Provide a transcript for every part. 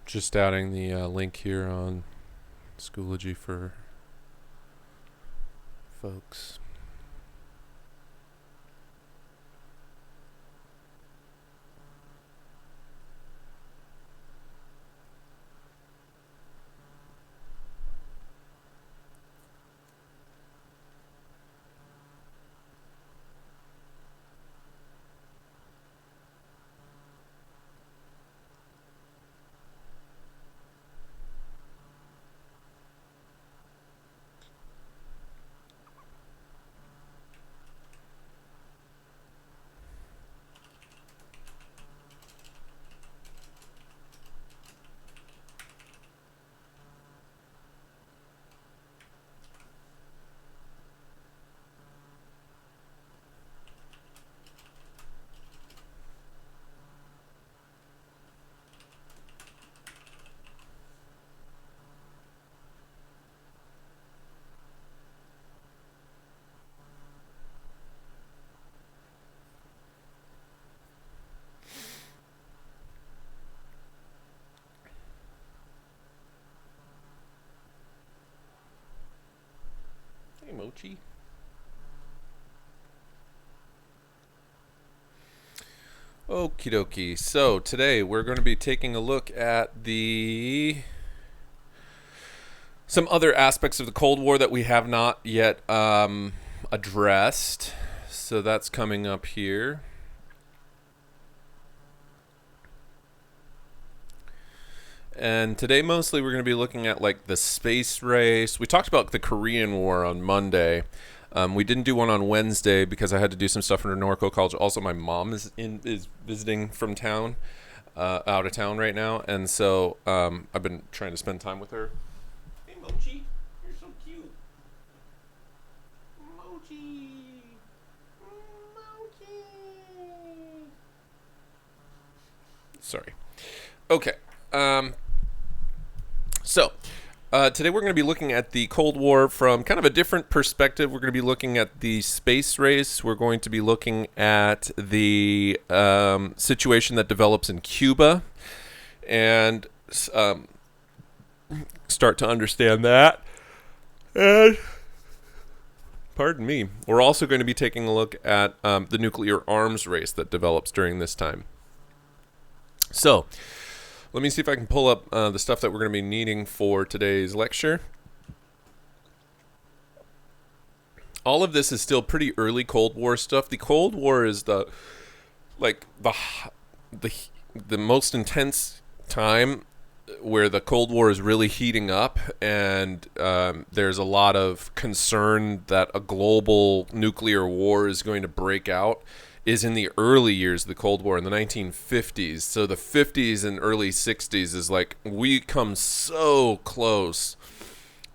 Just adding the link here on Schoology for folks. Hey, Mochi. Okie dokie. So today we're going to be taking a look at some other aspects of the Cold War that we have not yet addressed. So that's coming up here. And today mostly we're going to be looking at like the space race. We talked about the Korean War on Monday. We didn't do one on Wednesday because I had to do some stuff under Norco College. Also, my mom is visiting from town, out of town right now, and so I've been trying to spend time with her. Hey, Mochi, you're so cute. Mochi, Mochi. Sorry. Okay. So, today we're going to be looking at the Cold War from kind of a different perspective. We're going to be looking at the space race. We're going to be looking at the situation that develops in Cuba and start to understand that. And, pardon me, we're also going to be taking a look at the nuclear arms race that develops during this time. So, let me see if I can pull up the stuff that we're going to be needing for today's lecture. All of this is still pretty early Cold War stuff. The Cold War is the most intense time where the Cold War is really heating up, and there's a lot of concern that a global nuclear war is going to break out. Is in the early years of the Cold War in the 1950s. So the 50s and early 60s is like we come so close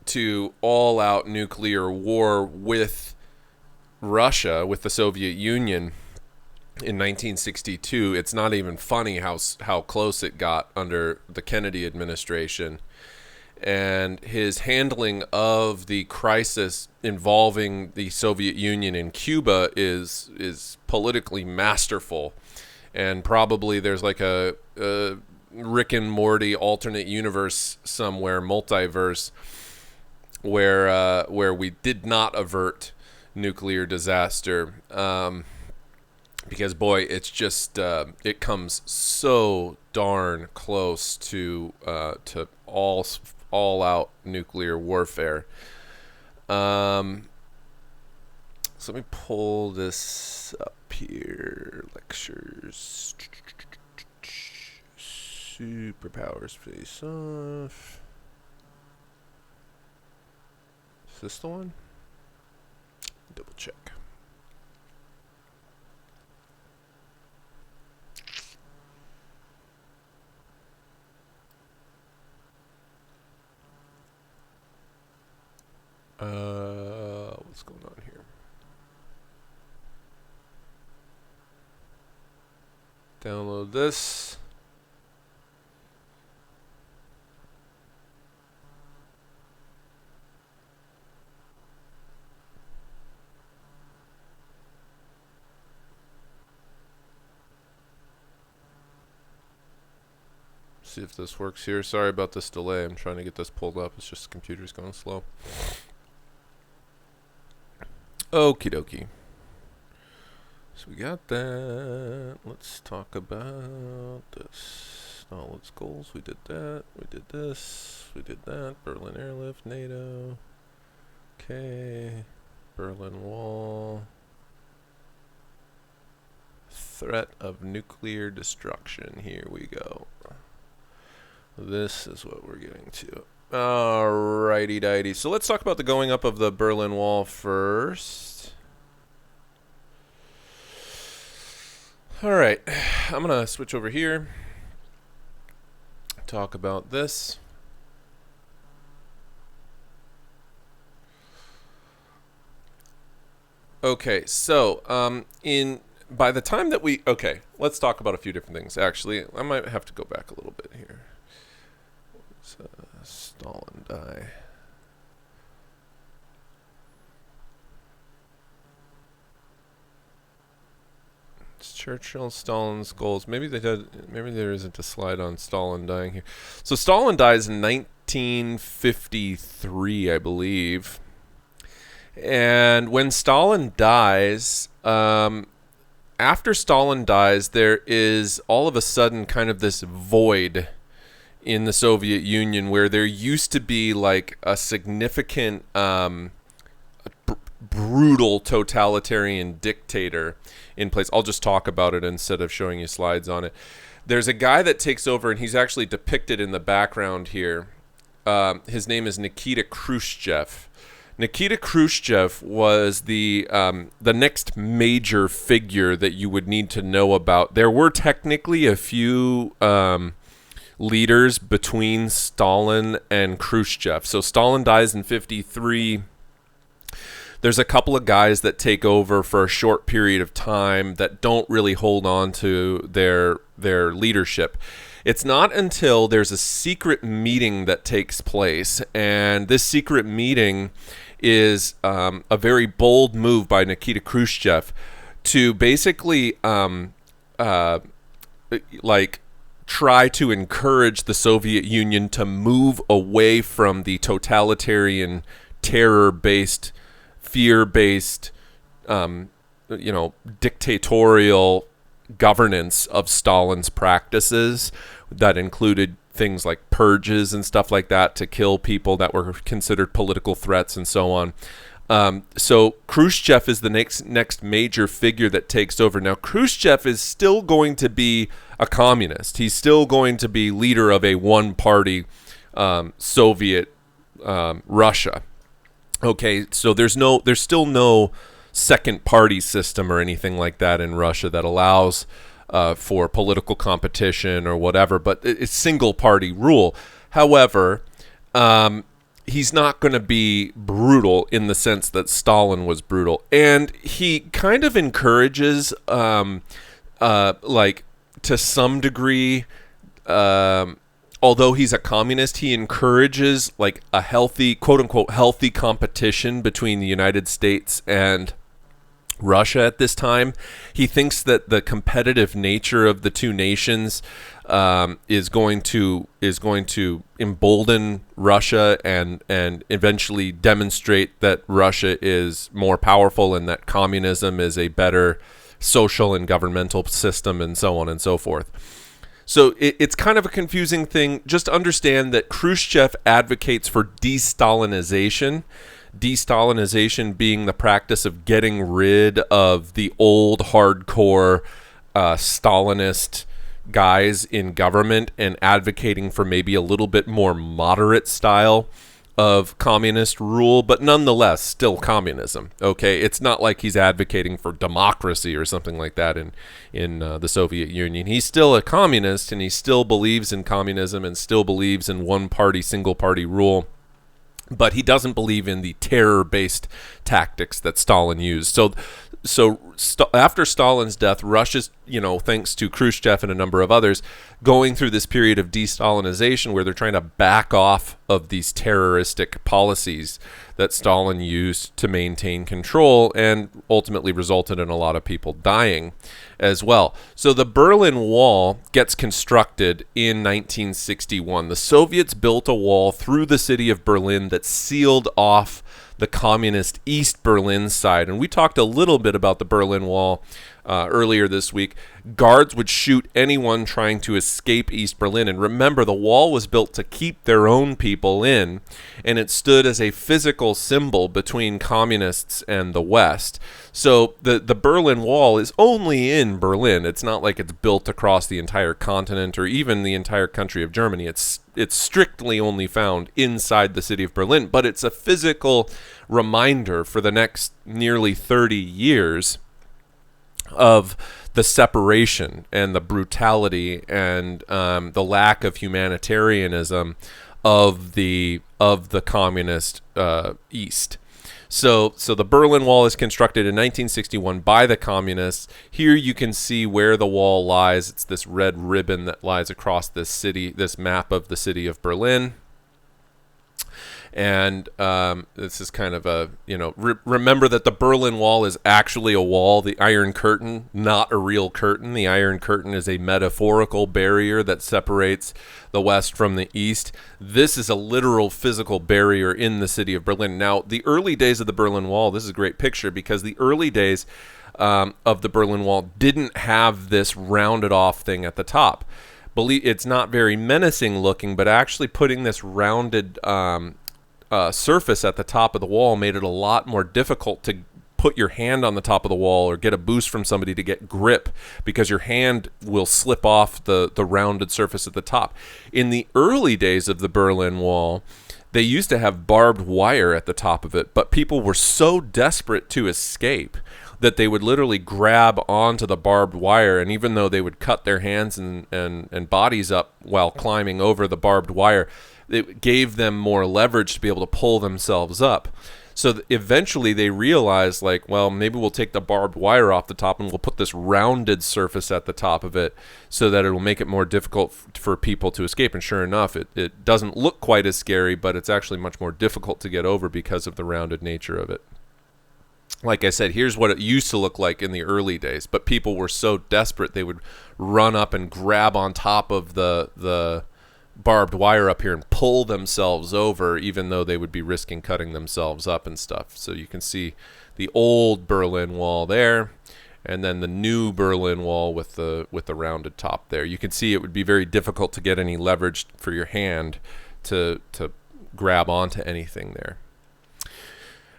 to all-out nuclear war with Russia, with the Soviet Union in 1962. It's not even funny how close it got under the Kennedy administration. And his handling of the crisis involving the Soviet Union and Cuba is politically masterful. And probably there's like a Rick and Morty alternate universe somewhere, multiverse, where we did not avert nuclear disaster. Because boy, it's just it comes so darn close to all-out nuclear warfare. So let me pull this up here. Lectures. Superpowers face off. Is this the one? Double check. What's going on here? Download this. see if this works here. Sorry about this delay. I'm trying to get this pulled up. It's just the computer's going slow. Okie dokie. So we got that. Let's talk about this. Stalin's goals. We did that. We did this. We did that. Berlin airlift. NATO. Okay. Berlin Wall. Threat of nuclear destruction. Here we go. This is what we're getting to. Alrighty dighty. So let's talk about the going up of the Berlin Wall first. Alright. I'm going to switch over here. Talk about this. Okay, so by the time that let's talk about a few different things. Actually, I might have to go back a little bit here. Stalin die. It's Churchill, Stalin's goals. Maybe there isn't a slide on Stalin dying here. So Stalin dies in 1953, I believe. And when Stalin dies, after Stalin dies, there is all of a sudden kind of this void in the Soviet Union where there used to be like a significant brutal totalitarian dictator in place. I'll just talk about it instead of showing you slides on it. There's a guy that takes over, and he's actually depicted in the background here. His name is Nikita Khrushchev. Nikita Khrushchev was the next major figure that you would need to know about. There were technically a few leaders between Stalin and Khrushchev. So Stalin dies in 53. There's a couple of guys that take over for a short period of time that don't really hold on to their leadership. It's not until there's a secret meeting that takes place, and this secret meeting is a very bold move by Nikita Khrushchev to basically try to encourage the Soviet Union to move away from the totalitarian, terror-based, fear-based, dictatorial governance of Stalin's practices that included things like purges and stuff like that to kill people that were considered political threats and so on. So Khrushchev is the next major figure that takes over. Now, Khrushchev is still going to be a communist. He's still going to be leader of a one-party Soviet Russia. Okay, so there's still no second party system or anything like that in Russia that allows for political competition or whatever, but it's single party rule. However, he's not going to be brutal in the sense that Stalin was brutal, and he kind of encourages, to some degree, although he's a communist, he encourages like a healthy, quote unquote, healthy competition between the United States and Russia at this time. He thinks that the competitive nature of the two nations is going to embolden Russia and eventually demonstrate that Russia is more powerful and that communism is a better social and governmental system and so on and so forth. So it's kind of a confusing thing. Just understand that Khrushchev advocates for de-Stalinization. De-Stalinization being the practice of getting rid of the old hardcore Stalinist guys in government and advocating for maybe a little bit more moderate style of communist rule, but nonetheless still communism. Okay, it's not like he's advocating for democracy or something like that in the Soviet Union. He's still a communist, and he still believes in communism and still believes in one party, single party rule. But he doesn't believe in the terror-based tactics that Stalin used. So after Stalin's death, Russia's, thanks to Khrushchev and a number of others, going through this period of de-Stalinization where they're trying to back off of these terroristic policies that Stalin used to maintain control, and ultimately resulted in a lot of people dying as well. So the Berlin Wall gets constructed in 1961. The Soviets built a wall through the city of Berlin that sealed off the communist East Berlin side. And we talked a little bit about the Berlin Wall earlier this week. Guards would shoot anyone trying to escape East Berlin. And remember, the wall was built to keep their own people in, and it stood as a physical symbol between communists and the West. So the Berlin Wall is only in Berlin. It's not like it's built across the entire continent or even the entire country of Germany. It's strictly only found inside the city of Berlin, but it's a physical reminder for the next nearly 30 years of the separation and the brutality and the lack of humanitarianism of the communist East. So the Berlin Wall is constructed in 1961 by the communists. Here you can see where the wall lies. It's this red ribbon that lies across this city, this map of the city of Berlin. And this is kind of a, remember that the Berlin Wall is actually a wall, the Iron Curtain, not a real curtain. The Iron Curtain is a metaphorical barrier that separates the West from the East. This is a literal physical barrier in the city of Berlin. Now, the early days of the Berlin Wall, this is a great picture because the early days of the Berlin Wall didn't have this rounded off thing at the top. It's not very menacing looking, but actually putting this rounded surface at the top of the wall made it a lot more difficult to put your hand on the top of the wall or get a boost from somebody to get grip, because your hand will slip off the rounded surface at the top. In the early days of the Berlin Wall, they used to have barbed wire at the top of it, but people were so desperate to escape that they would literally grab onto the barbed wire, and even though they would cut their hands and bodies up while climbing over the barbed wire, it gave them more leverage to be able to pull themselves up. So eventually they realized, like, well, maybe we'll take the barbed wire off the top and we'll put this rounded surface at the top of it so that it will make it more difficult for people to escape. And sure enough, it doesn't look quite as scary, but it's actually much more difficult to get over because of the rounded nature of it. Like I said, here's what it used to look like in the early days, but people were so desperate they would run up and grab on top of the barbed wire up here and pull themselves over, even though they would be risking cutting themselves up and stuff. So you can see the old Berlin Wall there, and then the new Berlin Wall with the rounded top there. You can see it would be very difficult to get any leverage for your hand to grab onto anything there.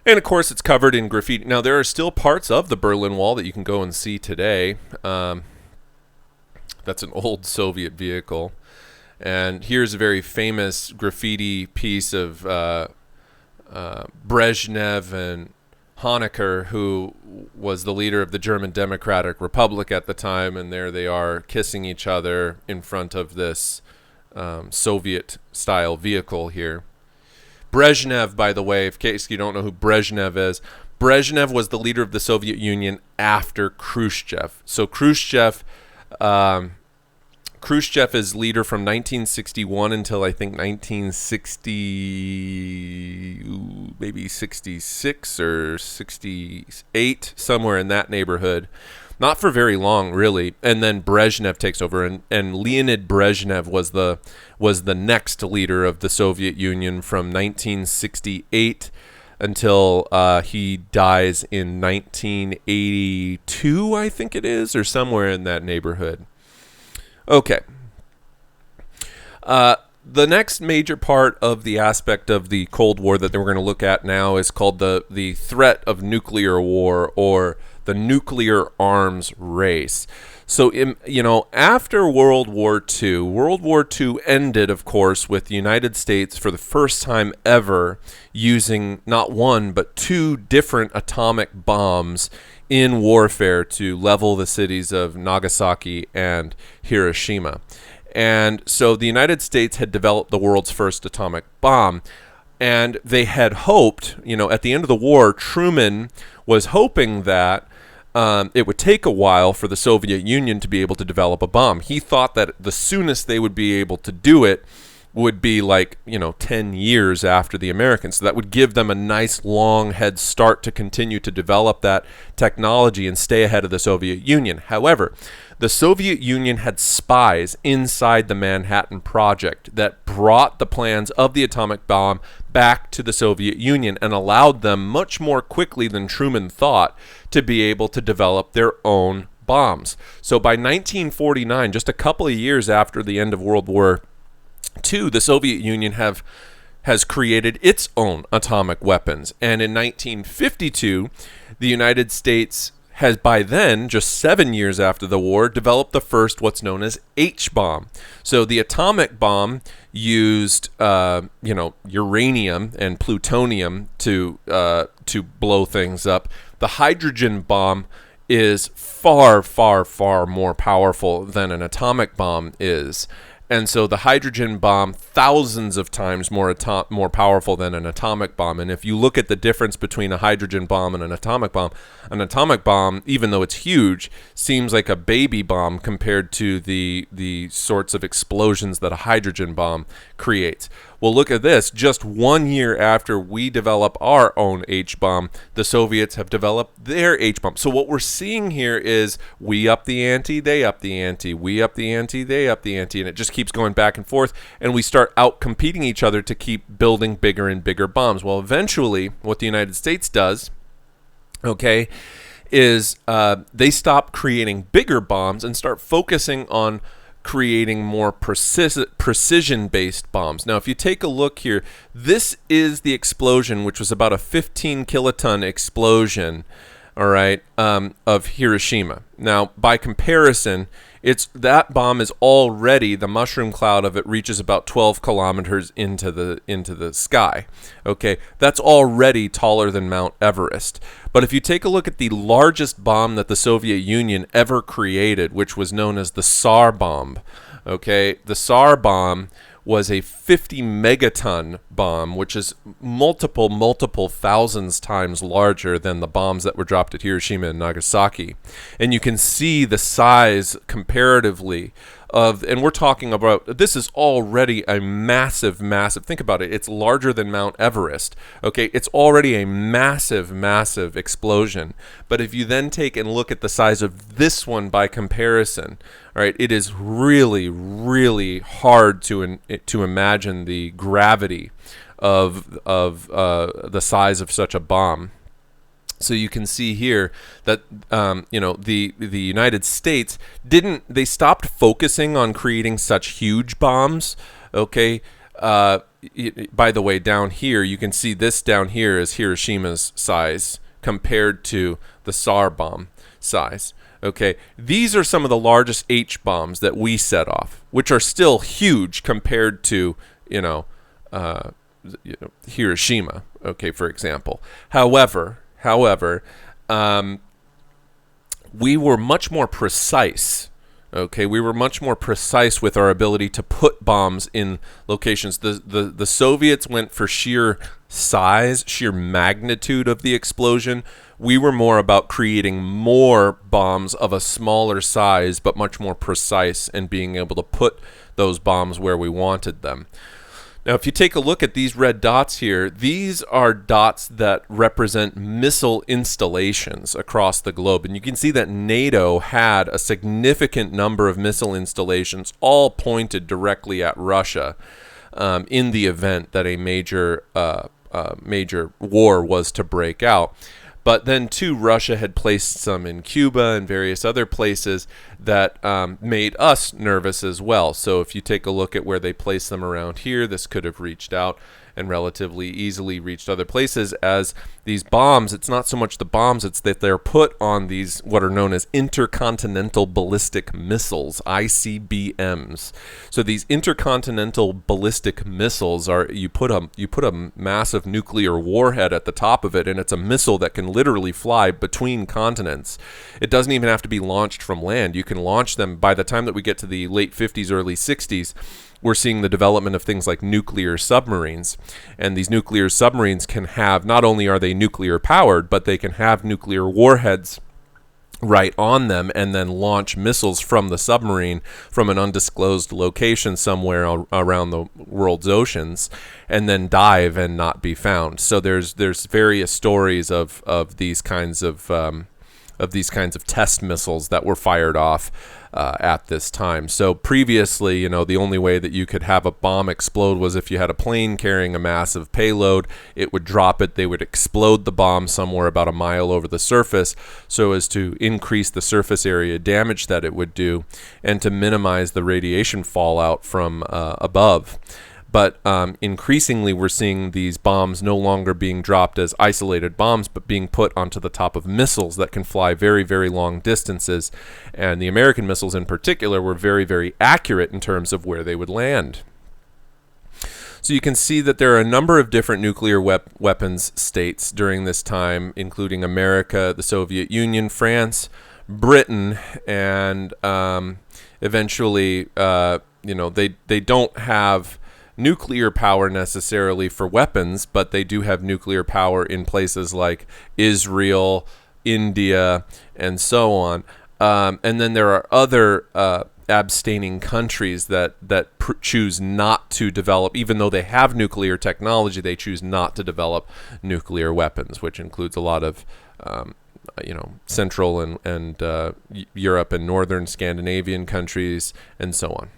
And of course, it's covered in graffiti. Now, there are still parts of the Berlin Wall that you can go and see today. That's an old Soviet vehicle. And here's a very famous graffiti piece of Brezhnev and Honecker, who was the leader of the German Democratic Republic at the time. And there they are kissing each other in front of this Soviet-style vehicle here. Brezhnev, by the way, in case you don't know who Brezhnev is, Brezhnev was the leader of the Soviet Union after Khrushchev. So Khrushchev is leader from 1961 until I think 1960, maybe 66 or 68, somewhere in that neighborhood. Not for very long, really. And then Brezhnev takes over, and Leonid Brezhnev was the next leader of the Soviet Union from 1968 until he dies in 1982, I think it is, or somewhere in that neighborhood. Okay. The next major part of the aspect of the Cold War that we're going to look at now is called the threat of nuclear war, or the nuclear arms race. So, after World War II ended, of course, with the United States for the first time ever using not one but two different atomic bombs in warfare to level the cities of Nagasaki and Hiroshima. And so the United States had developed the world's first atomic bomb. And they had hoped, at the end of the war, Truman was hoping that it would take a while for the Soviet Union to be able to develop a bomb. He thought that the soonest they would be able to do it would be like, 10 years after the Americans. So that would give them a nice long head start to continue to develop that technology and stay ahead of the Soviet Union. However, the Soviet Union had spies inside the Manhattan Project that brought the plans of the atomic bomb back to the Soviet Union and allowed them much more quickly than Truman thought to be able to develop their own bombs. So by 1949, just a couple of years after the end of World War II, the Soviet Union has created its own atomic weapons. And in 1952, the United States has by then, just 7 years after the war, developed the first what's known as H-bomb. So the atomic bomb used, uranium and plutonium to blow things up. The hydrogen bomb is far, far, far more powerful than an atomic bomb is. And so the hydrogen bomb, thousands of times more powerful than an atomic bomb. And if you look at the difference between a hydrogen bomb and an atomic bomb, even though it's huge, seems like a baby bomb compared to the sorts of explosions that a hydrogen bomb creates. Well, look at this. Just 1 year after we develop our own H-bomb, the Soviets have developed their H-bomb. So what we're seeing here is we up the ante, they up the ante, we up the ante, they up the ante, and it just keeps going back and forth, and we start out-competing each other to keep building bigger and bigger bombs. Well, eventually, what the United States does, is they stop creating bigger bombs and start focusing on creating more precision-based bombs. Now, if you take a look here, this is the explosion, which was about a 15 kiloton explosion, all right, of Hiroshima. Now, by comparison, that bomb is already, the mushroom cloud of it reaches about 12 kilometers into the sky. Okay, that's already taller than Mount Everest. But if you take a look at the largest bomb that the Soviet Union ever created, which was known as the Tsar bomb, okay, the Tsar bomb was a 50 megaton bomb, which is multiple thousands times larger than the bombs that were dropped at Hiroshima and Nagasaki. And you can see the size comparatively and we're talking about, this is already a massive, think about it, it's larger than Mount Everest, okay? It's already a massive explosion. But if you then take and look at the size of this one by comparison, all right, it is really, really hard to imagine the gravity of the size of such a bomb. So you can see here that the United States they stopped focusing on creating such huge bombs. Okay, by the way, down here you can see this down here is Hiroshima's size compared to the Tsar bomb size. Okay, these are some of the largest H bombs that we set off, which are still huge compared to Hiroshima. Okay, for example. However, we were much more precise. Okay, we were much more precise with our ability to put bombs in locations. The Soviets went for sheer size, sheer magnitude of the explosion. We were more about creating more bombs of a smaller size, but much more precise, and being able to put those bombs where we wanted them. Now, if you take a look at these red dots here, these are dots that represent missile installations across the globe. And you can see that NATO had a significant number of missile installations, all pointed directly at Russia, in the event that a major war was to break out. But then, too, Russia had placed some in Cuba and various other places that made us nervous as well. So if you take a look at where they placed them around here, this could have reached out and relatively easily reached other places. As these bombs, it's not so much the bombs, it's that they're put on these what are known as intercontinental ballistic missiles, ICBMs. So these intercontinental ballistic missiles are, you put a massive nuclear warhead at the top of it, and it's a missile that can literally fly between continents. It doesn't even have to be launched from land. You can launch them. By the time that we get to the late 50s, early 60s, we're seeing the development of things like nuclear submarines. And these nuclear submarines can have, not only are they nuclear powered, but they can have nuclear warheads right on them and then launch missiles from the submarine from an undisclosed location somewhere around the world's oceans, and then dive and not be found. So there's various stories of these kinds of test missiles that were fired off at this time. So previously, the only way that you could have a bomb explode was if you had a plane carrying a massive payload. It would drop it. They would explode the bomb somewhere about a mile over the surface so as to increase the surface area damage that it would do and to minimize the radiation fallout from above. But increasingly, we're seeing these bombs no longer being dropped as isolated bombs, but being put onto the top of missiles that can fly very, very long distances. And the American missiles in particular were very, very accurate in terms of where they would land. So you can see that there are a number of different nuclear weapons states during this time, including America, the Soviet Union, France, Britain, and eventually, they don't have nuclear power necessarily for weapons, but they do have nuclear power in places like Israel, India, and so on. And then there are other abstaining countries that choose not to develop, even though they have nuclear technology, they choose not to develop nuclear weapons, which includes a lot of Central and Europe and Northern Scandinavian countries, and so on.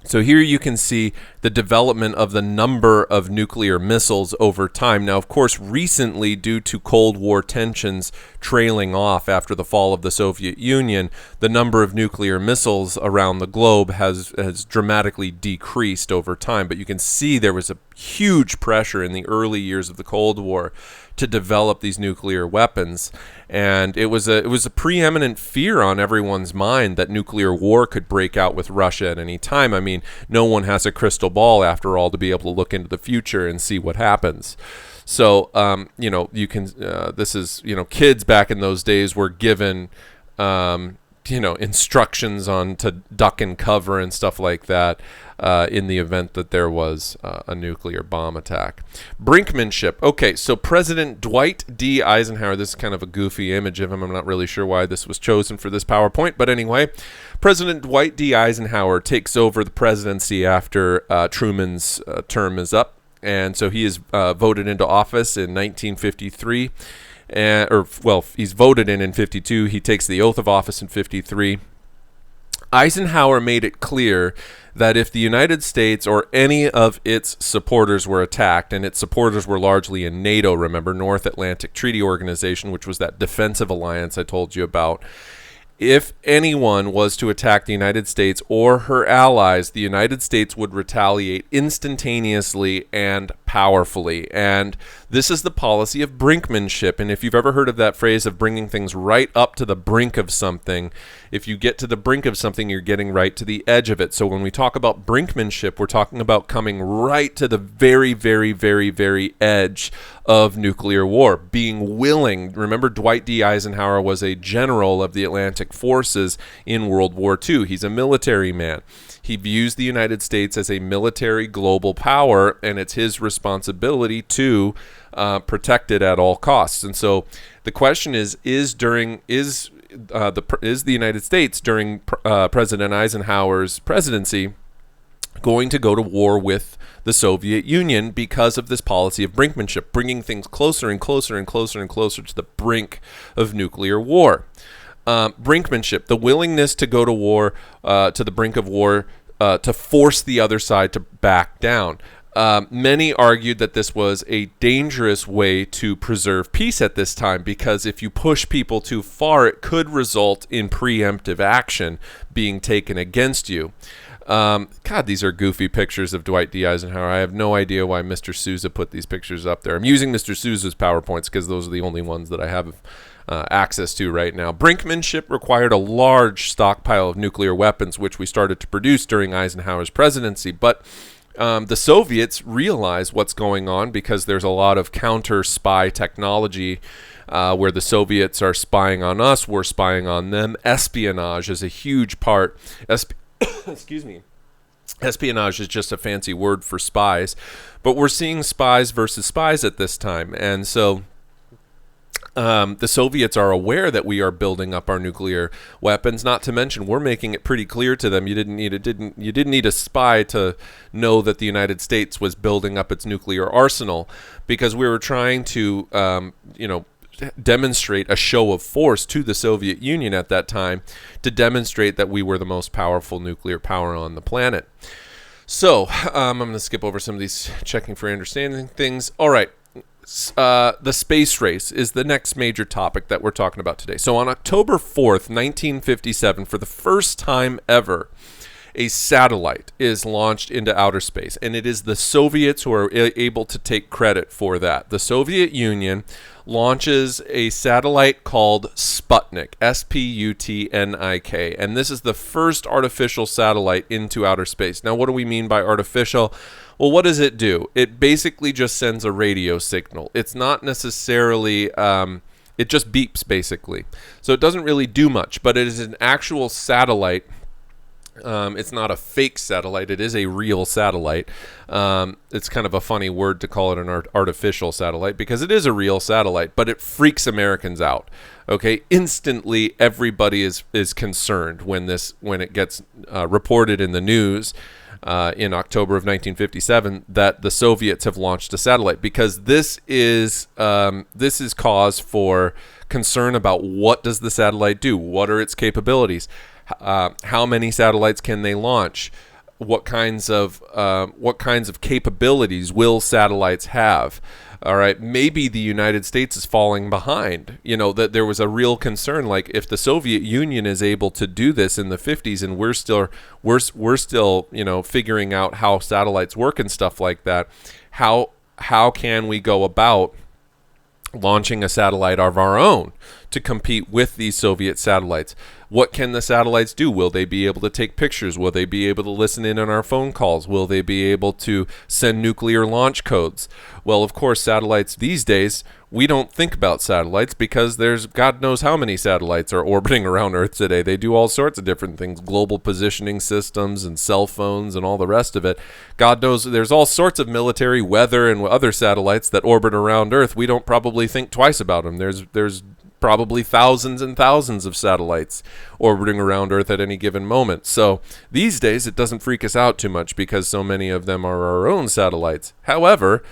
So here you can see the development of the number of nuclear missiles over time. Now, of course, recently, due to Cold War tensions trailing off after the fall of the Soviet Union, the number of nuclear missiles around the globe has dramatically decreased over time. But you can see there was a huge pressure in the early years of the Cold War to develop these nuclear weapons, and it was a preeminent fear on everyone's mind that nuclear war could break out with Russia at any time. I mean, no one has a crystal ball after all to be able to look into the future and see what happens. So you can this is kids back in those days were given instructions on to duck and cover and stuff like that in the event that there was a nuclear bomb attack. Brinkmanship. Okay, so President Dwight D. Eisenhower, this is kind of a goofy image of him. I'm not really sure why this was chosen for this PowerPoint, but anyway, President Dwight D. Eisenhower takes over the presidency after Truman's term is up, and so he is voted into office in 1953. He's voted in 52. He takes the oath of office in 53. Eisenhower made it clear that if the United States or any of its supporters were attacked, and its supporters were largely in NATO, remember, North Atlantic Treaty Organization, which was that defensive alliance I told you about, if anyone was to attack the United States or her allies, the United States would retaliate instantaneously and powerfully. And this is the policy of brinkmanship. And if you've ever heard of that phrase of bringing things right up to the brink of something, if you get to the brink of something, you're getting right to the edge of it. So when we talk about brinkmanship, we're talking about coming right to the very, very, very, very edge of nuclear war, being willing. Remember, Dwight D. Eisenhower was a general of the Atlantic forces in World War II. He's a military man. He views the United States as a military global power, and it's his responsibility to protect it at all costs. And so the question is the United States during President Eisenhower's presidency going to go to war with the Soviet Union because of this policy of brinkmanship, bringing things closer and closer and closer and closer to the brink of nuclear war? Brinkmanship, the willingness to go to war, to the brink of war, to force the other side to back down. Many argued that this was a dangerous way to preserve peace at this time, because if you push people too far, it could result in preemptive action being taken against you. God, these are goofy pictures of Dwight D. Eisenhower. I have no idea why Mr. Sousa put these pictures up there. I'm using Mr. Sousa's PowerPoints because those are the only ones that I have access to right now. Brinkmanship required a large stockpile of nuclear weapons, which we started to produce during Eisenhower's presidency. But the Soviets realize what's going on because there's a lot of counter-spy technology where the Soviets are spying on us, we're spying on them. Espionage is a huge part. Excuse me. Espionage is just a fancy word for spies, but we're seeing spies versus spies at this time. And so The Soviets are aware that we are building up our nuclear weapons. Not to mention, we're making it pretty clear to them. You didn't need a spy to know that the United States was building up its nuclear arsenal, because we were trying to, demonstrate a show of force to the Soviet Union at that time to demonstrate that we were the most powerful nuclear power on the planet. So I'm going to skip over some of these, checking for understanding things. All right. The space race is the next major topic that we're talking about today. So on October 4th, 1957, for the first time ever, a satellite is launched into outer space, and it is the Soviets who are able to take credit for that. The Soviet Union launches a satellite called Sputnik, Sputnik, and this is the first artificial satellite into outer space. Now, what do we mean by artificial? Well, what does it do? It basically just sends a radio signal. It's not necessarily, it just beeps, basically. So it doesn't really do much, but it is an actual satellite. It's not a fake satellite. It is a real satellite. It's kind of a funny word to call it an artificial satellite, because it is a real satellite, but it freaks Americans out. Okay, instantly everybody is concerned when it gets reported in the news in October of 1957 that the Soviets have launched a satellite, because this is cause for concern about what does the satellite do, what are its capabilities. How many satellites can they launch? What kinds of capabilities will satellites have? All right, maybe the United States is falling behind. That there was a real concern, like if the Soviet Union is able to do this in the 50s, and we're still figuring out how satellites work and stuff like that. How can we go about launching a satellite of our own to compete with these Soviet satellites? What can the satellites do? Will they be able to take pictures? Will they be able to listen in on our phone calls? Will they be able to send nuclear launch codes? Well, of course, satellites these days, we don't think about satellites because there's God knows how many satellites are orbiting around Earth today. They do all sorts of different things, global positioning systems and cell phones and all the rest of it. God knows there's all sorts of military, weather, and other satellites that orbit around Earth. We don't probably think twice about them. There's probably thousands and thousands of satellites orbiting around Earth at any given moment. So these days it doesn't freak us out too much because so many of them are our own satellites. However,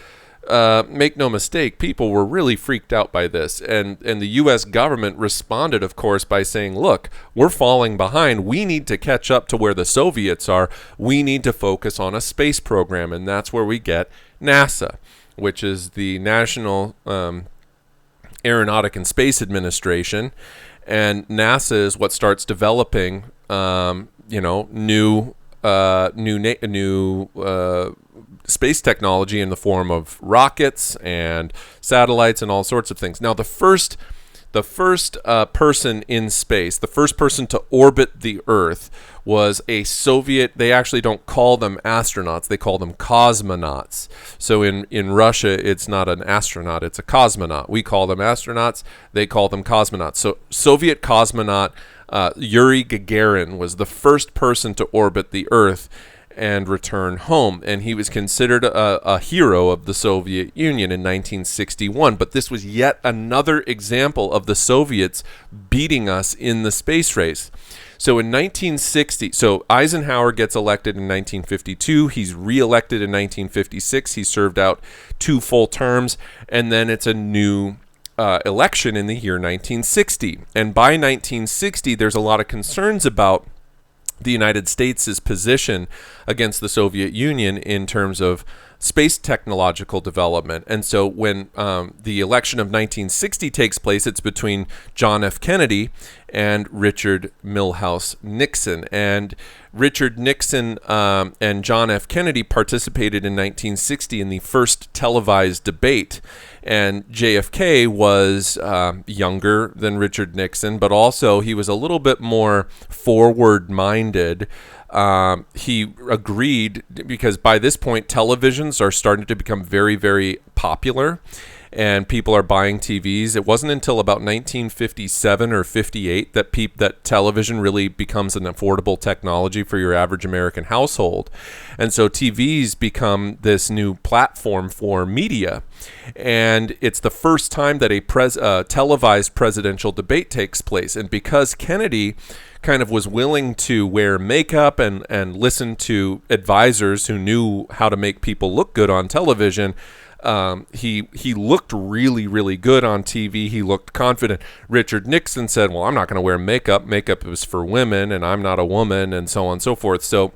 make no mistake, people were really freaked out by this. And the U.S. government responded, of course, by saying, look, we're falling behind. We need to catch up to where the Soviets are. We need to focus on a space program. And that's where we get NASA, which is the National Aeronautic and Space Administration, and NASA is what starts developing, new space technology in the form of rockets and satellites and all sorts of things. Now, the first person in space, the first person to orbit the Earth, was a Soviet. They actually don't call them astronauts. They call them cosmonauts. So in Russia, it's not an astronaut, it's a cosmonaut. We call them astronauts. They call them cosmonauts. So Soviet cosmonaut Yuri Gagarin was the first person to orbit the Earth and return home. And he was considered a hero of the Soviet Union in 1961. But this was yet another example of the Soviets beating us in the space race. So in 1960, so Eisenhower gets elected in 1952. He's reelected in 1956. He served out 2 full terms. And then it's a new election in the year 1960. And by 1960, there's a lot of concerns about the United States' position against the Soviet Union in terms of space technological development. And so when the election of 1960 takes place, it's between John F. Kennedy and Richard Milhous Nixon. And Richard Nixon and John F. Kennedy participated in 1960 in the first televised debate. And JFK was younger than Richard Nixon, but also he was a little bit more forward-minded. He agreed because by this point televisions are starting to become very, very popular, and people are buying TVs. It wasn't until about 1957 or 58 that television really becomes an affordable technology for your average American household. And so TVs become this new platform for media. And it's the first time that a televised presidential debate takes place. And because Kennedy kind of was willing to wear makeup and listen to advisors who knew how to make people look good on television, he looked really, really good on TV. He looked confident. Richard Nixon said, well, I'm not going to wear makeup. Makeup is for women, and I'm not a woman, and so on and so forth. So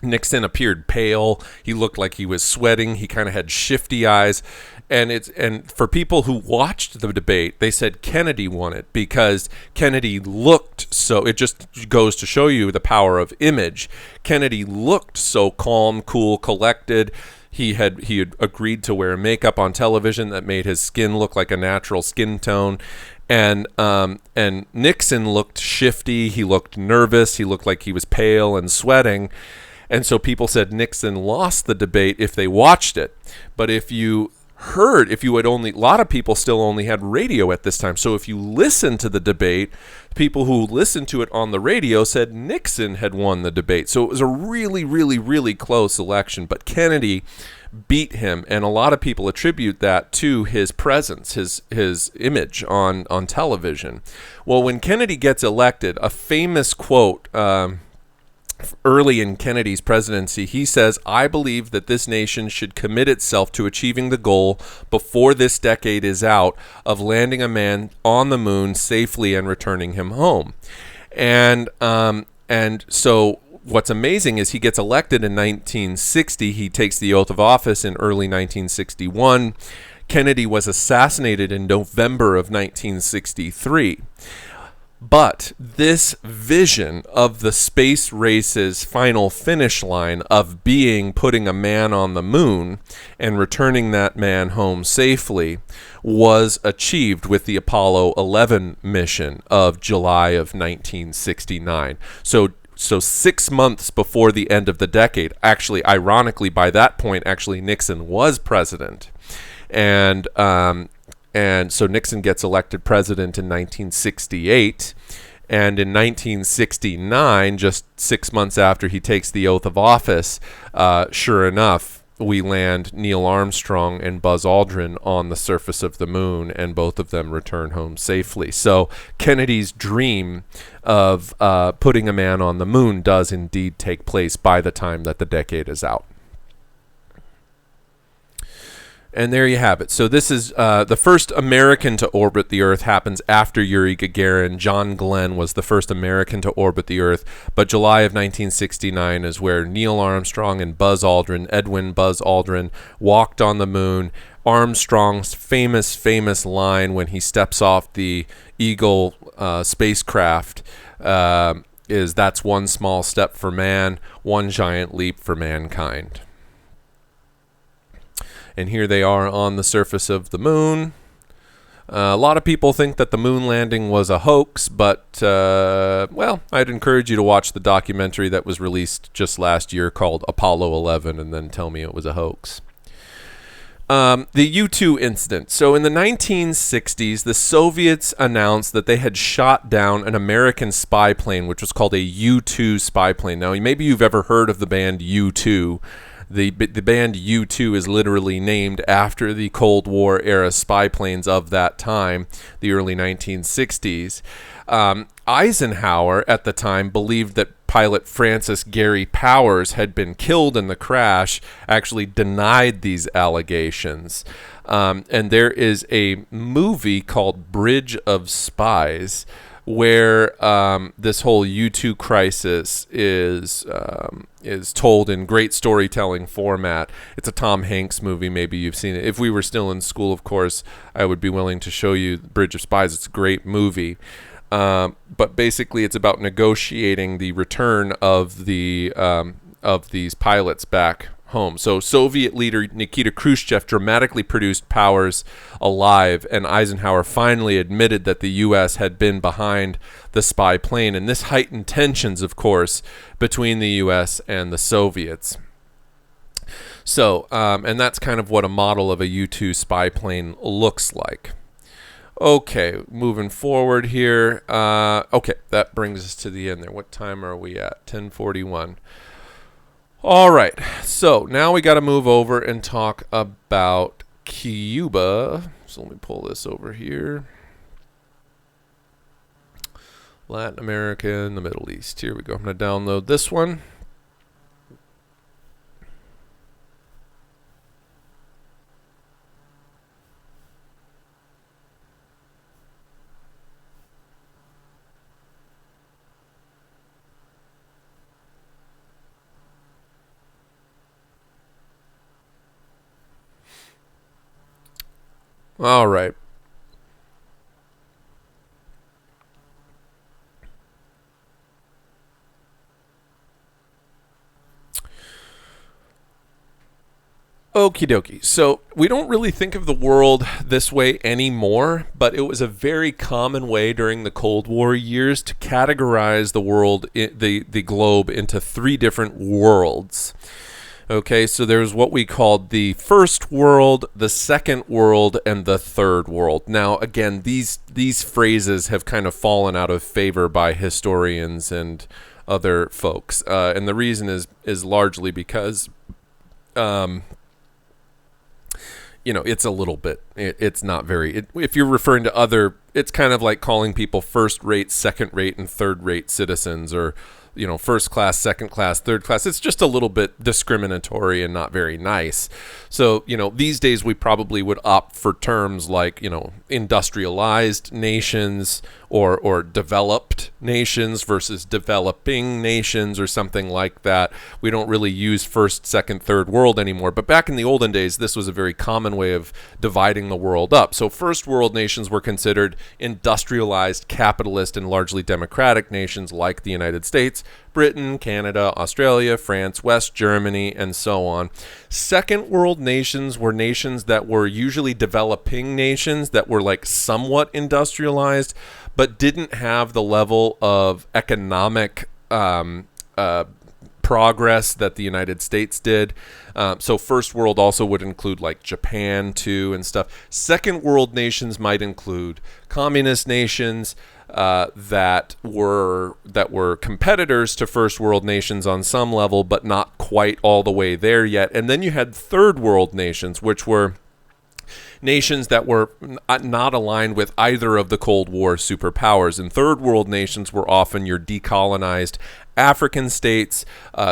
Nixon appeared pale. He looked like he was sweating. He kind of had shifty eyes. And for people who watched the debate, they said Kennedy won it because Kennedy looked so. It just goes to show you the power of image. Kennedy looked so calm, cool, collected. He had agreed to wear makeup on television that made his skin look like a natural skin tone. And Nixon looked shifty. He looked nervous. He looked like he was pale and sweating. And so people said Nixon lost the debate if they watched it. But a lot of people still only had radio at this time. So if you listen to the debate, people who listened to it on the radio said Nixon had won the debate. So it was a really, really, really close election. But Kennedy beat him, and a lot of people attribute that to his presence, his image on television. Well, when Kennedy gets elected, a famous quote early in Kennedy's presidency, he says, I believe that this nation should commit itself to achieving the goal before this decade is out of landing a man on the moon safely and returning him home. And so what's amazing is he gets elected in 1960. He takes the oath of office in early 1961. Kennedy was assassinated in November of 1963. But this vision of the space race's final finish line of putting a man on the moon and returning that man home safely was achieved with the Apollo 11 mission of July of 1969. So 6 months before the end of the decade, actually, ironically, by that point, actually, Nixon was president. And so Nixon gets elected president in 1968. And in 1969, just 6 months after he takes the oath of office, sure enough, we land Neil Armstrong and Buzz Aldrin on the surface of the moon, and both of them return home safely. So Kennedy's dream of putting a man on the moon does indeed take place by the time that the decade is out. And there you have it. So this is the first American to orbit the Earth happens after Yuri Gagarin. John Glenn was the first American to orbit the Earth. But July of 1969 is where Neil Armstrong and Buzz Aldrin, Edwin Buzz Aldrin, walked on the moon. Armstrong's famous line when he steps off the Eagle spacecraft is, "That's one small step for man, one giant leap for mankind." And here they are on the surface of the moon. A lot of people think that the moon landing was a hoax, but, well, I'd encourage you to watch the documentary that was released just last year called Apollo 11 and then tell me it was a hoax. The U-2 incident. So in the 1960s, the Soviets announced that they had shot down an American spy plane, which was called a U-2 spy plane. Now, maybe you've ever heard of the band U-2. The band U-2 is literally named after the Cold War era spy planes of that time, the early 1960s. Eisenhower at the time believed that pilot Francis Gary Powers had been killed in the crash, actually denied these allegations. And there is a movie called Bridge of Spies, where this whole U-2 crisis is told in great storytelling format. It's a Tom Hanks movie. Maybe you've seen it. If we were still in school, of course, I would be willing to show you Bridge of Spies. It's a great movie. But basically, it's about negotiating the return of these pilots back home. So Soviet leader Nikita Khrushchev dramatically produced Powers alive, and Eisenhower finally admitted that the U.S. had been behind the spy plane. And this heightened tensions, of course, between the U.S. and the Soviets. So, and that's kind of what a model of a U-2 spy plane looks like. Okay, moving forward here. Okay, that brings us to the end there. What time are we at? 10:41. All right, so now we got to move over and talk about Cuba. So let me pull this over here. Latin America and the Middle East. Here we go. I'm going to download this one. All right. Okie dokie. So we don't really think of the world this way anymore, but it was a very common way during the Cold War years to categorize the world, the globe, into three different worlds. Okay, so there's what we called the first world, the second world, and the third world. Now, again, these phrases have kind of fallen out of favor by historians and other folks, and the reason is largely because it's a little bit, it's not very, if you're referring to other, it's kind of like calling people first-rate, second-rate, and third-rate citizens, or, first class, second class, third class. It's just a little bit discriminatory and not very nice. So, these days we probably would opt for terms like, industrialized nations or developed nations versus developing nations or something like that. We don't really use first, second, third world anymore. But back in the olden days, this was a very common way of dividing the world up. So first world nations were considered industrialized, capitalist, and largely democratic nations like the United States, Britain, Canada, Australia, France, West Germany, and so on. Second world nations were nations that were usually developing nations that were like somewhat industrialized, but didn't have the level of economic progress that the United States did. So first world also would include like Japan too and stuff. Second world nations might include communist nations that were competitors to first world nations on some level, but not quite all the way there yet. And then you had third world nations, which were nations that were not aligned with either of the Cold War superpowers. And third world nations were often your decolonized African states,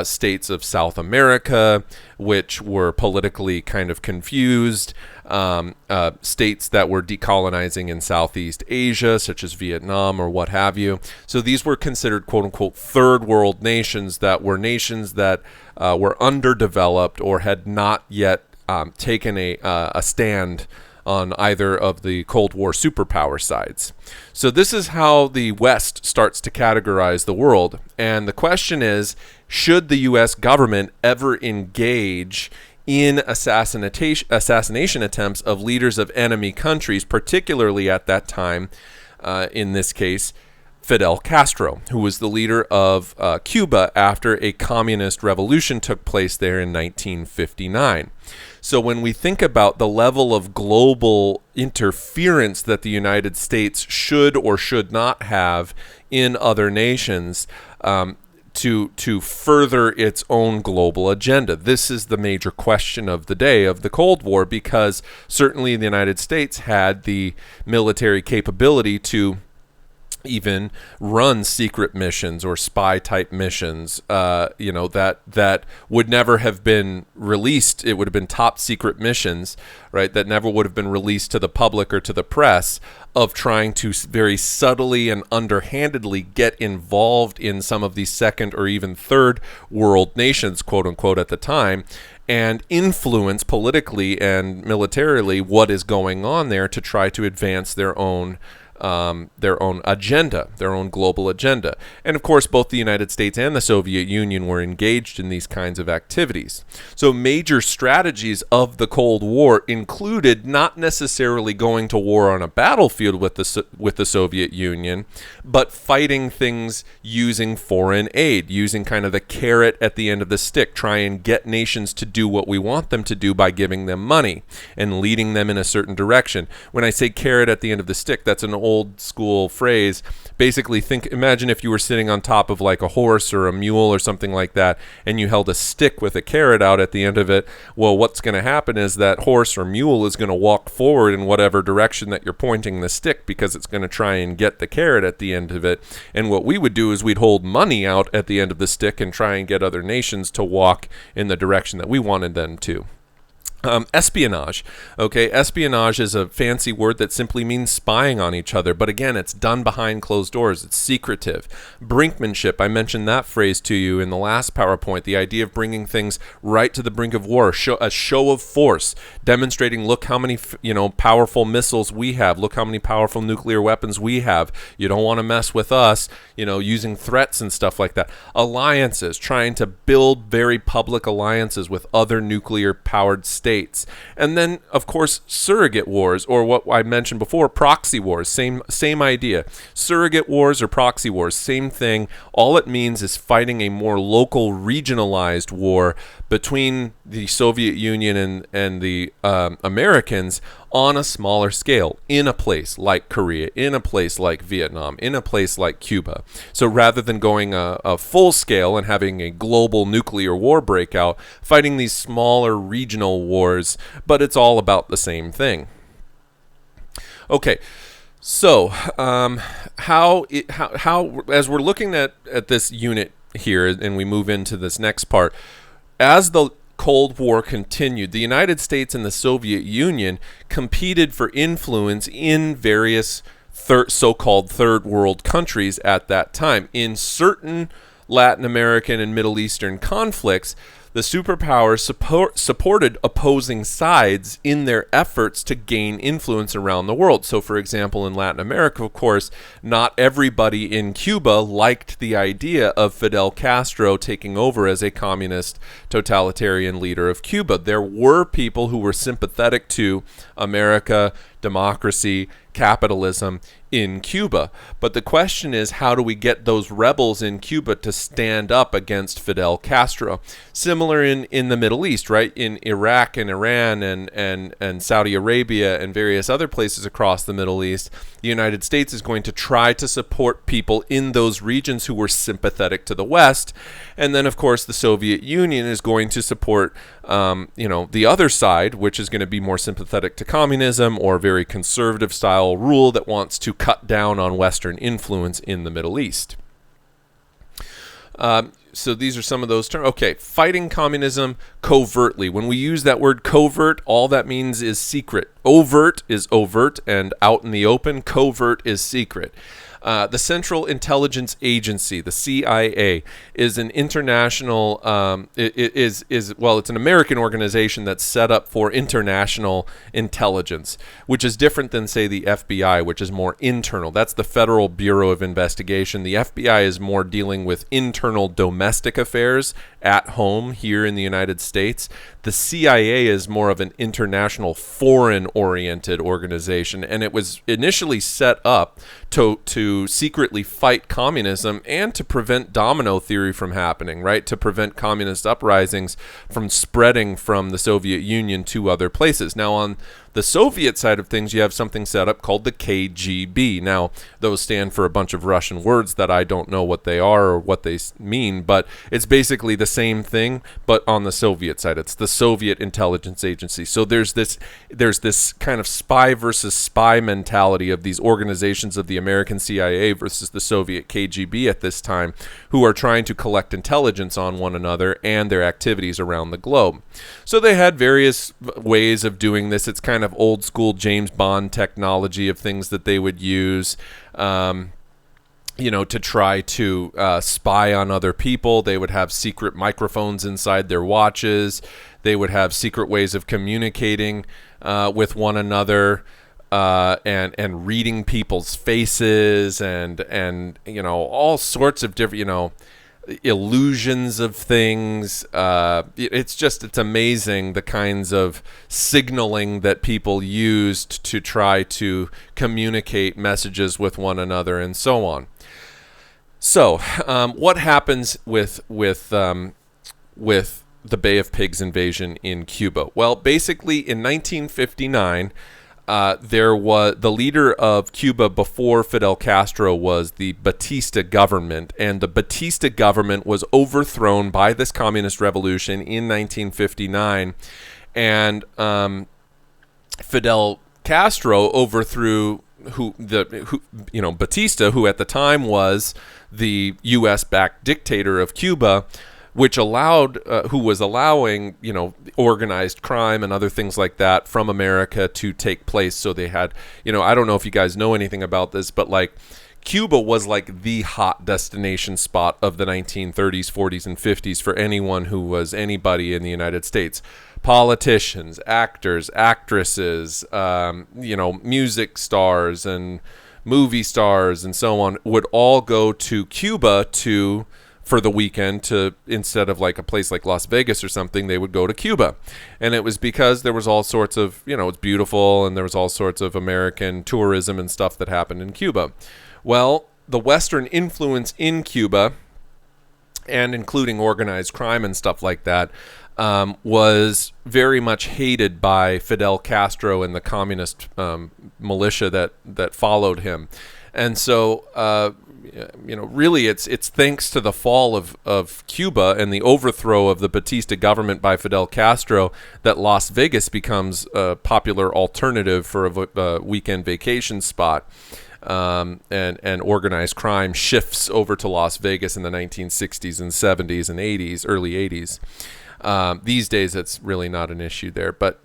states of South America, which were politically kind of confused, states that were decolonizing in Southeast Asia, such as Vietnam or what have you. So these were considered quote-unquote third world nations that were underdeveloped or had not yet taken a stand on either of the Cold War superpower sides. So this is how the West starts to categorize the world. And the question is, should the U.S. government ever engage in assassination attempts of leaders of enemy countries, particularly at that time, in this case, Fidel Castro, who was the leader of Cuba after a communist revolution took place there in 1959. So when we think about the level of global interference that the United States should or should not have in other nations to further its own global agenda, this is the major question of the day of the Cold War, because certainly the United States had the military capability to even run secret missions or spy type missions, that would never have been released. It would have been top secret missions, right? That never would have been released to the public or to the press, of trying to very subtly and underhandedly get involved in some of these second or even third world nations, quote unquote, at the time, and influence politically and militarily what is going on there to try to advance their own their own agenda, their own global agenda. And of course, both the United States and the Soviet Union were engaged in these kinds of activities. So major strategies of the Cold War included not necessarily going to war on a battlefield with the Soviet Union, but fighting things using foreign aid, using kind of the carrot at the end of the stick, try and get nations to do what we want them to do by giving them money and leading them in a certain direction. When I say carrot at the end of the stick, that's an old school phrase. Basically, imagine if you were sitting on top of like a horse or a mule or something like that, and you held a stick with a carrot out at the end of it. Well, what's going to happen is that horse or mule is going to walk forward in whatever direction that you're pointing the stick, because it's going to try and get the carrot at the end of it. And what we would do is we'd hold money out at the end of the stick and try and get other nations to walk in the direction that we wanted them to. Espionage. Okay, espionage is a fancy word that simply means spying on each other. But again, it's done behind closed doors. It's secretive. Brinkmanship. I mentioned that phrase to you in the last PowerPoint. The idea of bringing things right to the brink of war. A show of force, demonstrating, look how many powerful missiles we have. Look how many powerful nuclear weapons we have. You don't want to mess with us. Using threats and stuff like that. Alliances. Trying to build very public alliances with other nuclear-powered states. And then, of course, surrogate wars, or what I mentioned before, proxy wars. Same idea. Surrogate wars or proxy wars, same thing. All it means is fighting a more local, regionalized war between the Soviet Union and the Americans on a smaller scale, in a place like Korea, in a place like Vietnam, in a place like Cuba. So rather than going a full scale and having a global nuclear war breakout, fighting these smaller regional wars, but it's all about the same thing. Okay, so how as we're looking at this unit here, and we move into this next part, as the Cold War continued, the United States and the Soviet Union competed for influence in various so-called third world countries at that time. In certain Latin American and Middle Eastern conflicts, the superpowers supported opposing sides in their efforts to gain influence around the world. So, for example, in Latin America, of course, not everybody in Cuba liked the idea of Fidel Castro taking over as a communist totalitarian leader of Cuba. There were people who were sympathetic to America, democracy, capitalism in Cuba. But the question is, how do we get those rebels in Cuba to stand up against Fidel Castro? Similar in the Middle East, right? In Iraq and Iran and Saudi Arabia and various other places across the Middle East, the United States is going to try to support people in those regions who were sympathetic to the West. And then, of course, the Soviet Union is going to support the other side, which is going to be more sympathetic to communism or very conservative style rule that wants to cut down on Western influence in the Middle East. So these are some of those terms. Okay, fighting communism covertly. When we use that word covert, all that means is secret. Overt is overt and out in the open. Covert is secret. The Central Intelligence Agency, the CIA, is an international, it's an American organization that's set up for international intelligence, which is different than, say, the FBI, which is more internal. That's the Federal Bureau of Investigation. The FBI is more dealing with internal domestic affairs at home here in the United States. The CIA is more of an international foreign-oriented organization, and it was initially set up to secretly fight communism and to prevent domino theory from happening, right? To prevent communist uprisings from spreading from the Soviet Union to other places. Now, on the Soviet side of things, you have something set up called the KGB. Now, those stand for a bunch of Russian words that I don't know what they are or what they mean, but it's basically the same thing, but on the Soviet side. It's the Soviet Intelligence Agency. So there's this kind of spy versus spy mentality of these organizations of the American CIA versus the Soviet KGB at this time, who are trying to collect intelligence on one another and their activities around the globe. So they had various ways of doing this. It's kind of old school James Bond technology of things that they would use to try to spy on other people. They would have secret microphones inside their watches. They would have secret ways of communicating with one another. and reading people's faces and all sorts of different illusions of things. It's amazing the kinds of signaling that people used to try to communicate messages with one another and so on. So, what happens with the Bay of Pigs invasion in Cuba? Well, basically in 1959, there was the leader of Cuba before Fidel Castro was the Batista government, and the Batista government was overthrown by this communist revolution in 1959, and Fidel Castro overthrew Batista, who at the time was the U.S.-backed dictator of Cuba, which who was allowing, organized crime and other things like that from America to take place. So they had, I don't know if you guys know anything about this, but like Cuba was like the hot destination spot of the 1930s, 40s, and 50s for anyone who was anybody in the United States. Politicians, actors, actresses, music stars and movie stars and so on would all go to Cuba for the weekend instead of like a place like Las Vegas or something, they would go to Cuba. And it was because there was all sorts of, it's beautiful, and there was all sorts of American tourism and stuff that happened in Cuba. Well, the Western influence in Cuba, and including organized crime and stuff like that, was very much hated by Fidel Castro and the communist militia that followed him. And so, really it's thanks to the fall of Cuba and the overthrow of the Batista government by Fidel Castro that Las Vegas becomes a popular alternative for a weekend vacation spot. And organized crime shifts over to Las Vegas in the 1960s and 70s and 80s, early 80s. These days, it's really not an issue there. But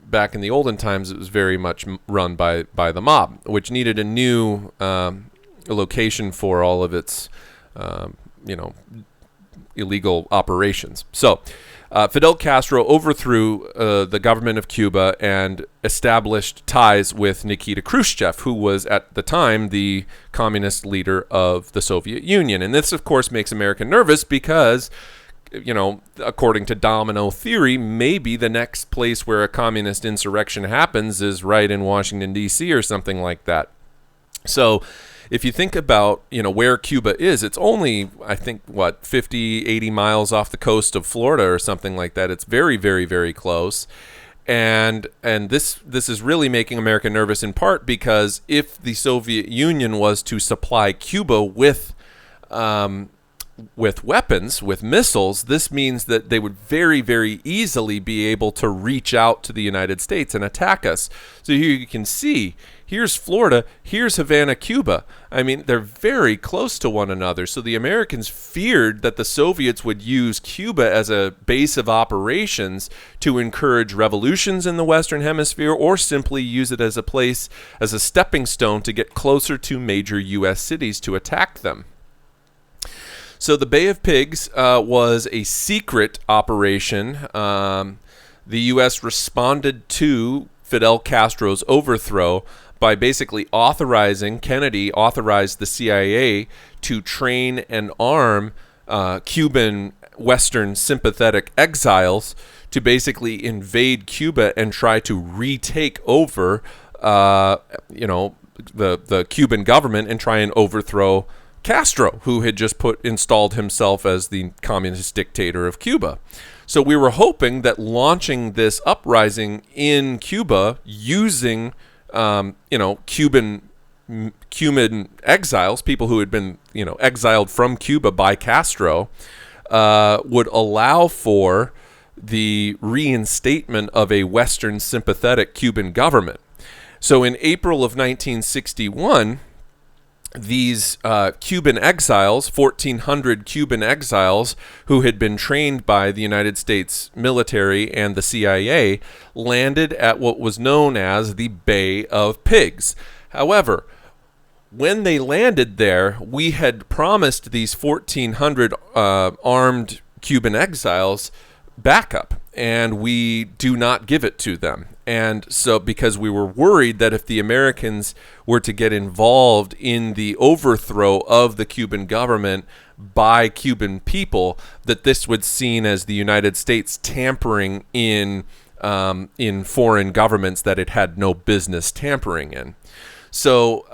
back in the olden times, it was very much run by the mob, which needed a new location for all of its, illegal operations. So Fidel Castro overthrew the government of Cuba and established ties with Nikita Khrushchev, who was at the time the communist leader of the Soviet Union. And this, of course, makes America nervous because, according to domino theory, maybe the next place where a communist insurrection happens is right in Washington, D.C. or something like that. So if you think about, where Cuba is, it's only, I think, 50, 80 miles off the coast of Florida or something like that. It's very, very, very close. And this is really making America nervous in part because if the Soviet Union was to supply Cuba with weapons, with missiles, this means that they would very, very easily be able to reach out to the United States and attack us. So here you can see, here's Florida, here's Havana, Cuba. I mean, they're very close to one another. So the Americans feared that the Soviets would use Cuba as a base of operations to encourage revolutions in the Western Hemisphere, or simply use it as a place, as a stepping stone to get closer to major U.S. cities to attack them. So the Bay of Pigs was a secret operation. The U.S. responded to Fidel Castro's overthrow by basically Kennedy authorized the CIA to train and arm Cuban Western sympathetic exiles to basically invade Cuba and try to retake over, the Cuban government and try and overthrow Castro, who had just installed himself as the communist dictator of Cuba. So we were hoping that launching this uprising in Cuba using, Cuban exiles, people who had been, exiled from Cuba by Castro, would allow for the reinstatement of a Western sympathetic Cuban government. So in April of 1961, these Cuban exiles, 1,400 Cuban exiles who had been trained by the United States military and the CIA, landed at what was known as the Bay of Pigs. However, when they landed there, we had promised these 1,400 armed Cuban exiles backup, and we do not give it to them. And so, because we were worried that if the Americans were to get involved in the overthrow of the Cuban government by Cuban people, that this would seen as the United States tampering in foreign governments that it had no business tampering in. So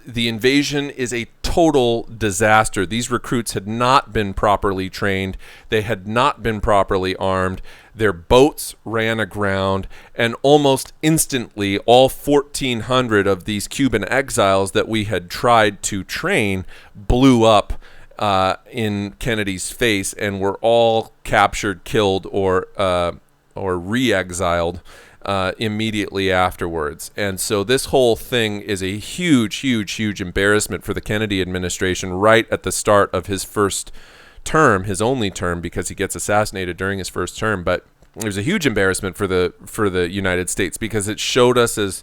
the invasion is a total disaster. These recruits had not been properly trained. They had not been properly armed. Their boats ran aground, and almost instantly, all 1,400 of these Cuban exiles that we had tried to train blew up in Kennedy's face and were all captured, killed, or re-exiled immediately afterwards. And so this whole thing is a huge embarrassment for the Kennedy administration right at the start of his first term, his only term, because he gets assassinated during his first term. But it was a huge embarrassment for the United States, because it showed us as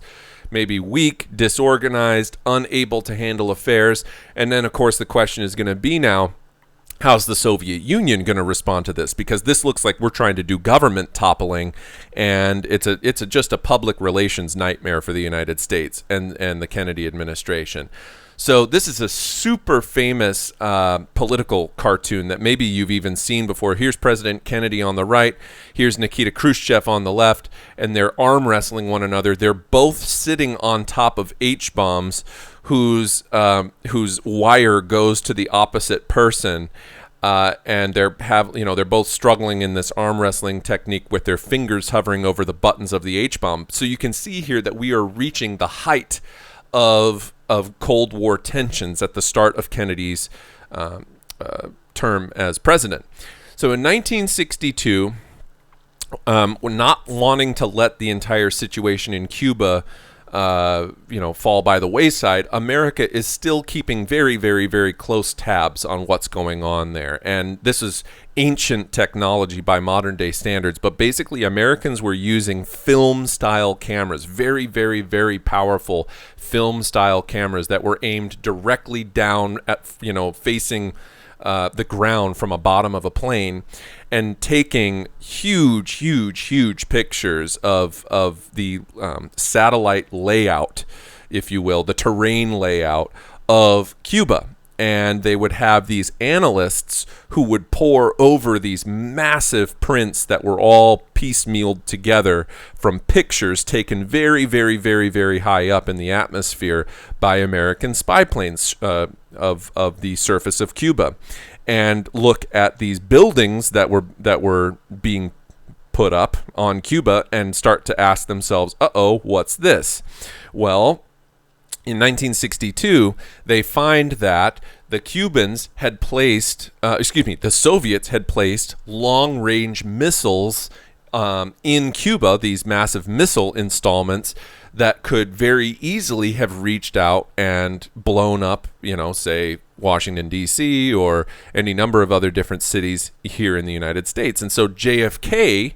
maybe weak, disorganized, unable to handle affairs. And then, of course, the question is going to be now, how's the Soviet Union going to respond to this? Because this looks like we're trying to do government toppling, and it's just a public relations nightmare for the United States and the Kennedy administration. So this is a super famous political cartoon that maybe you've even seen before. Here's President Kennedy on the right. Here's Nikita Khrushchev on the left, and they're arm wrestling one another. They're both sitting on top of H-bombs whose wire goes to the opposite person. And they're both struggling in this arm wrestling technique with their fingers hovering over the buttons of the H-bomb. So you can see here that we are reaching the height of Cold War tensions at the start of Kennedy's term as president. So in 1962, not wanting to let the entire situation in Cuba fall by the wayside, America is still keeping very, very, very close tabs on what's going on there. And this is ancient technology by modern day standards, but basically Americans were using film style cameras, very, very, very powerful film style cameras that were aimed directly down at, facing the ground from a bottom of a plane, and taking huge pictures of the satellite layout, if you will, the terrain layout of Cuba. And they would have these analysts who would pore over these massive prints that were all piecemealed together from pictures taken very, very, very, very high up in the atmosphere by American spy planes of the surface of Cuba, and look at these buildings that were being put up on Cuba and start to ask themselves, what's this? Well, in 1962, they find that the Cubans had placed, the Soviets had placed long-range missiles in Cuba, these massive missile installments that could very easily have reached out and blown up, say Washington, D.C. or any number of other different cities here in the United States. And so JFK,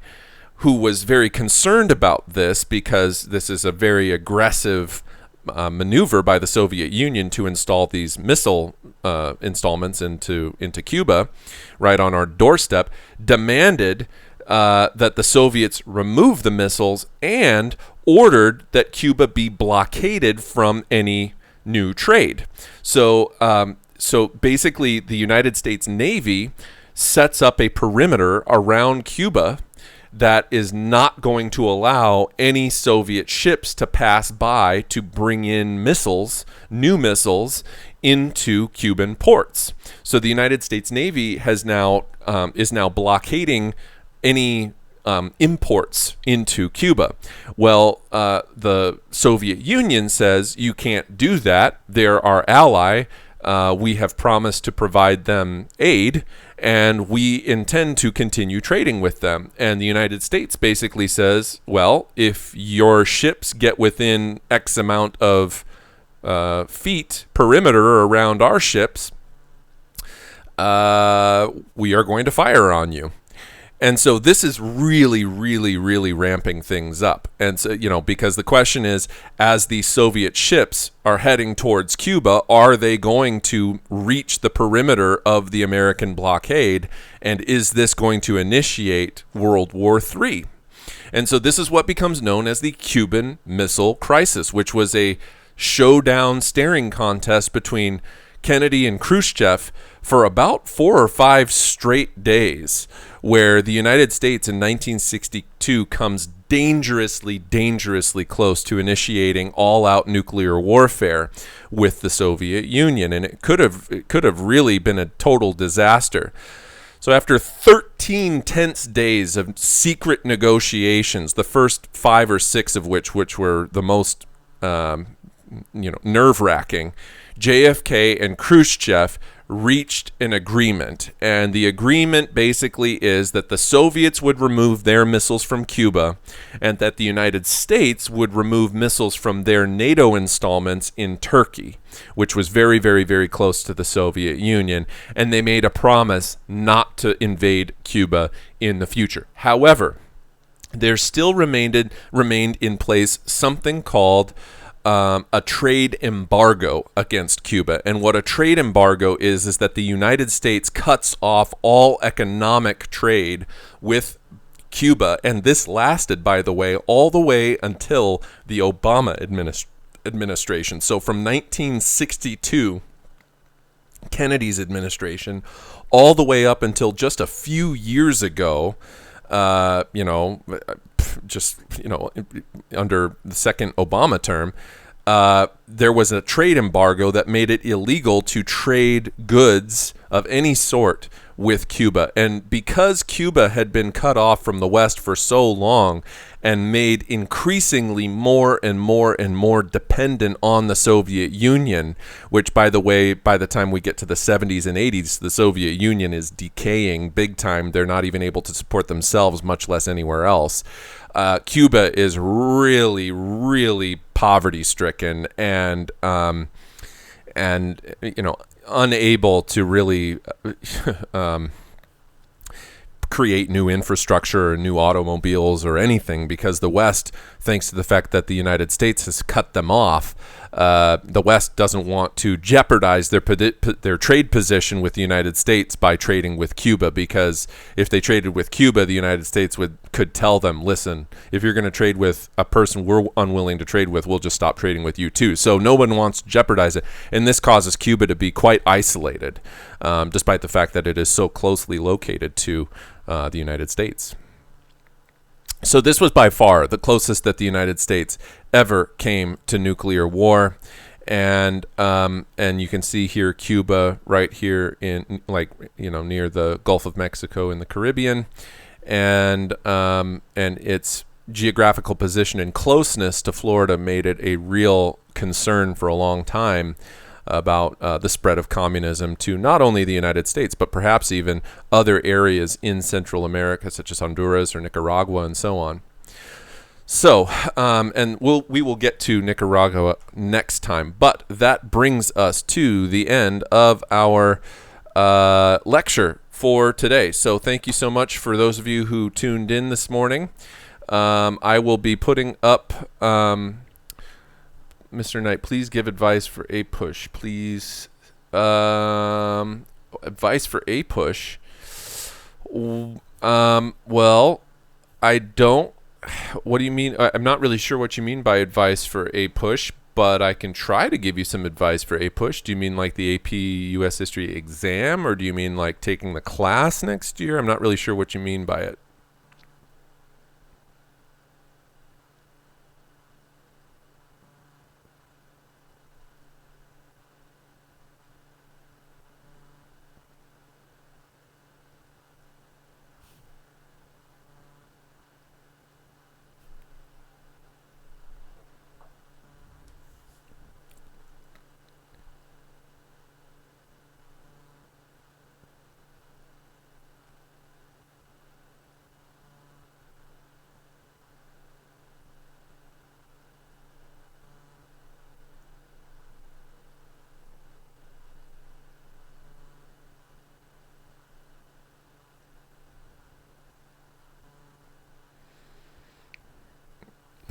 who was very concerned about this because this is a very aggressive maneuver by the Soviet Union to install these missile installments into Cuba right on our doorstep, demanded that the Soviets remove the missiles and ordered that Cuba be blockaded from any new trade. So basically the United States Navy sets up a perimeter around Cuba that is not going to allow any Soviet ships to pass by to bring in new missiles into Cuban ports. So the United States Navy is now blockading any imports into Cuba. Well, the Soviet Union says you can't do that. They're our ally. We have promised to provide them aid, and we intend to continue trading with them. And the United States basically says, well, if your ships get within X amount of feet perimeter around our ships, we are going to fire on you. And so this is really, really, really ramping things up. And so, because the question is, as the Soviet ships are heading towards Cuba, are they going to reach the perimeter of the American blockade? And is this going to initiate World War III? And so this is what becomes known as the Cuban Missile Crisis, which was a showdown staring contest between Kennedy and Khrushchev for about 4 or 5 straight days, where the United States in 1962 comes dangerously close to initiating all-out nuclear warfare with the Soviet Union, and it could have really been a total disaster. So after 13 tense days of secret negotiations, the first 5 or 6 of which were the most nerve-wracking, JFK and Khrushchev reached an agreement. And the agreement basically is that the Soviets would remove their missiles from Cuba and that the United States would remove missiles from their NATO installments in Turkey, which was very, very, very close to the Soviet Union. And they made a promise not to invade Cuba in the future. However, there still remained in place something called a trade embargo against Cuba. And what a trade embargo is that the United States cuts off all economic trade with Cuba. And this lasted, by the way, all the way until the Obama administration. So from 1962, Kennedy's administration, all the way up until just a few years ago, under the second Obama term, there was a trade embargo that made it illegal to trade goods of any sort with Cuba. And because Cuba had been cut off from the West for so long and made increasingly more and more dependent on the Soviet Union, which, by the way, by the time we get to the 70s and 80s, the Soviet Union is decaying big time. They're not even able to support themselves, much less anywhere else. Cuba is really, really poverty-stricken and unable to really create new infrastructure or new automobiles or anything, because the West, thanks to the fact that the United States has cut them off, the West doesn't want to jeopardize their trade position with the United States by trading with Cuba, because if they traded with Cuba, the United States could tell them, listen, if you're going to trade with a person we're unwilling to trade with, we'll just stop trading with you too. So no one wants to jeopardize it. And this causes Cuba to be quite isolated, despite the fact that it is so closely located to the United States. So this was by far the closest that the United States ever came to nuclear war. And you can see here Cuba right here in near the Gulf of Mexico in the Caribbean, and its geographical position and closeness to Florida made it a real concern for a long time about the spread of communism to not only the United States, but perhaps even other areas in Central America, such as Honduras or Nicaragua and so on. So, and we will get to Nicaragua next time, but that brings us to the end of our lecture for today. So thank you so much for those of you who tuned in this morning. I will be putting up... Mr. Knight, please give advice for a push, please. Advice for a push. Well, I don't. What do you mean? I'm not really sure what you mean by advice for a push, but I can try to give you some advice for a push. Do you mean like the AP U.S. History exam, or do you mean like taking the class next year? I'm not really sure what you mean by it.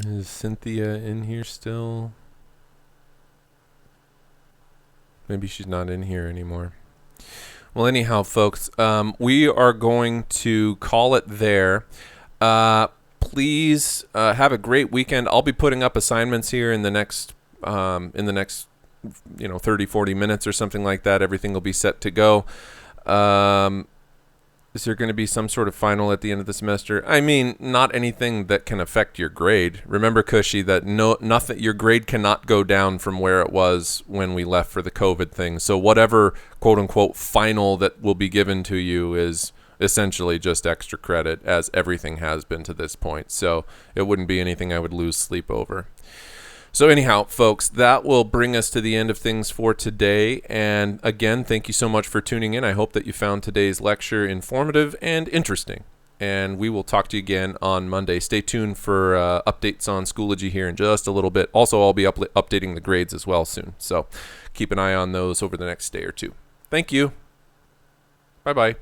Is Cynthia in here still? Maybe she's not in here anymore. Well, anyhow, folks, we are going to call it there. please have a great weekend. I'll be putting up assignments here in the next 30, 40 minutes or something like that. Everything will be set to go. Is there going to be some sort of final at the end of the semester? I mean, not anything that can affect your grade. Remember, Cushy, that nothing. Your grade cannot go down from where it was when we left for the COVID thing. So whatever quote unquote final that will be given to you is essentially just extra credit, as everything has been to this point. So it wouldn't be anything I would lose sleep over. So anyhow, folks, that will bring us to the end of things for today. And again, thank you so much for tuning in. I hope that you found today's lecture informative and interesting. And we will talk to you again on Monday. Stay tuned for updates on Schoology here in just a little bit. Also, I'll be updating the grades as well soon. So keep an eye on those over the next day or two. Thank you. Bye-bye.